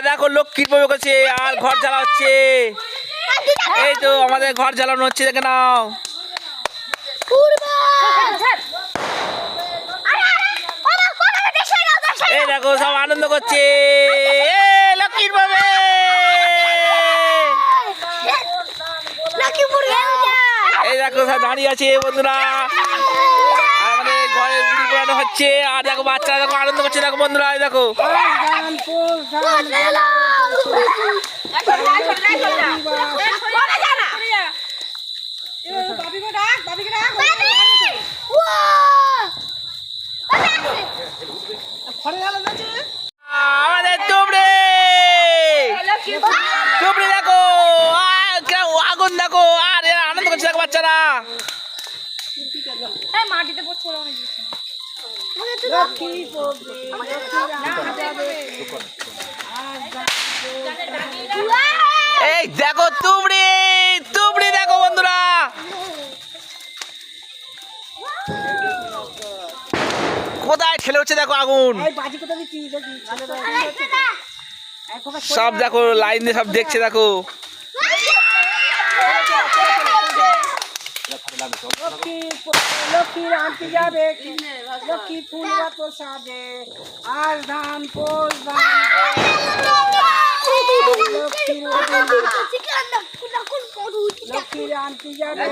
দেখো লক্ষ্মীর বউ করছে আর ঘর জ্বালা হচ্ছে। এই তো আমাদের ঘর জ্বালানো হচ্ছে, দেখে নাও। এই দেখো সব আনন্দ করছে লক্ষ্মীর বউ। এই দেখো সব দাঁড়িয়ে আছে বন্ধুরা, আমাদের ঘরে গুড়ি পোড়ানো হচ্ছে। আর দেখো বাচ্চারা দেখো আনন্দ করছে, দেখো বন্ধুরা। এই দেখো আমাদের টুবড়ি টুবড়ি দেখো আগুন দেখো, আর আনন্দ করছে দেখো বাচ্চারা। মাটিতে পড়ছে। এই দেখো তুবড়ি তুবড়ি দেখো বন্ধুরা, কোথায় ঠেলে হচ্ছে দেখো আগুন। সব দেখো লাইন দিয়ে সব দেখছে দেখো। লক্ষ্মীর আনতে যাবে, লক্ষ্মী ফুল তো সাজে, আর ধান পোষ লক্ষ্মীর আনতে যাবে।